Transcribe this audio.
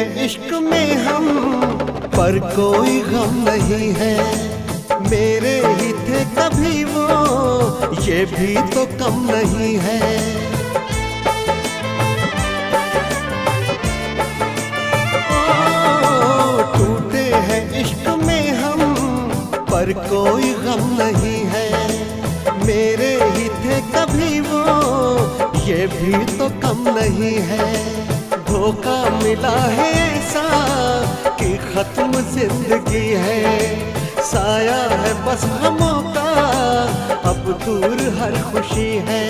हैं इश्क में हम, पर कोई गम नहीं है। मेरे ही थे कभी वो, ये भी तो कम नहीं है। टूटे हैं इश्क में हम, पर कोई गम नहीं है। मेरे ही थे कभी वो, ये भी तो कम नहीं है। धोखा मिला है ऐसा कि खत्म जिंदगी है। साया है बस गमों का, अब दूर हर खुशी है।